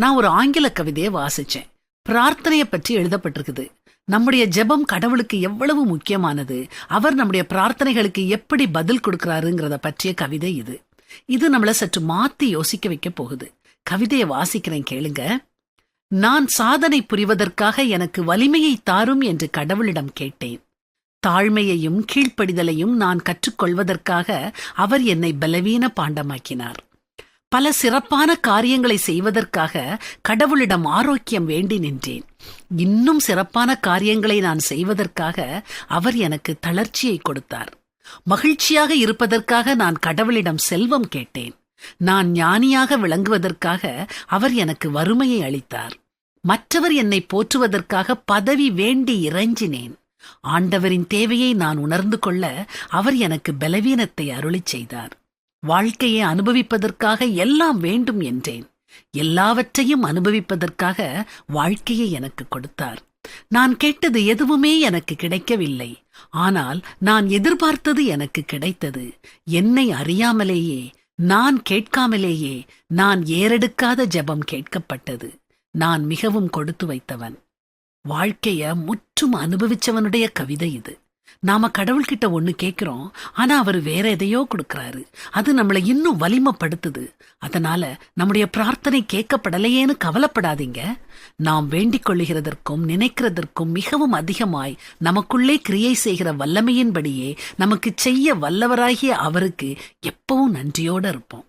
நான் ஒரு ஆங்கில கவிதையை வாசிச்சேன். பிரார்த்தனைய பற்றி எழுதப்பட்டிருக்குது. நம்முடைய ஜெபம் கடவுளுக்கு எவ்வளவு முக்கியமானது, அவர் நம்முடைய பிரார்த்தனைகளுக்கு எப்படி பதில் கொடுக்கிறாருங்கிறத பற்றிய கவிதை இது. இது நம்மள சற்று மாத்தி யோசிக்க வைக்க போகுது. கவிதையை வாசிக்கிறேன், கேளுங்க. நான் சாதனை புரிவதற்காக எனக்கு வலிமையை தாரும் என்று கடவுளிடம் கேட்டேன். தாழ்மையையும் கீழ்ப்படிதலையும் நான் கற்றுக்கொள்வதற்காக அவர் என்னை பலவீன பாண்டமாக்கினார். பல சிறப்பான காரியங்களை செய்வதற்காக கடவுளிடம் ஆரோக்கியம் வேண்டி நின்றேன். இன்னும் சிறப்பான காரியங்களை நான் செய்வதற்காக அவர் எனக்கு தளர்ச்சியை கொடுத்தார். மகிழ்ச்சியாக இருப்பதற்காக நான் கடவுளிடம் செல்வம் கேட்டேன். நான் ஞானியாக விளங்குவதற்காக அவர் எனக்கு வறுமையை அளித்தார். மற்றவர் என்னை போற்றுவதற்காக பதவி வேண்டி இறைஞ்சினேன். ஆண்டவரின் தேவையை நான் உணர்ந்து கொள்ள அவர் எனக்கு பலவீனத்தை அருளிச் செய்தார். வாழ்க்கையை அனுபவிப்பதற்காக எல்லாம் வேண்டும் என்றேன். எல்லாவற்றையும் அனுபவிப்பதற்காக வாழ்க்கையை எனக்கு கொடுத்தார். நான் கேட்டது எதுவுமே எனக்கு கிடைக்கவில்லை. ஆனால் நான் எதிர்பார்த்தது எனக்கு கிடைத்தது. என்னை அறியாமலேயே, நான் கேட்காமலேயே, நான் ஏறெடுக்காத ஜெபம் கேட்கப்பட்டது. நான் மிகவும் கொடுத்து வைத்தவன். வாழ்க்கைய முற்றும் அனுபவிச்சவனுடைய கவிதை இது. நாம கடவுள்கிட்ட ஒண்ணு கேட்கிறோம், ஆனா அவர் வேற எதையோ கொடுக்கறாரு. அது நம்மளை இன்னும் வலிமைப்படுத்துது. அதனால நம்முடைய பிரார்த்தனை கேட்கப்படலையேன்னு கவலைப்படாதீங்க. நாம் வேண்டிக் கொள்ளுகிறதற்கும் நினைக்கிறதற்கும் மிகவும் அதிகமாய் நமக்குள்ளே கிரியை செய்கிற வல்லமையின்படியே நமக்கு செய்ய வல்லவராகிய அவருக்கு எப்பவும் நன்றியோட இருப்போம்.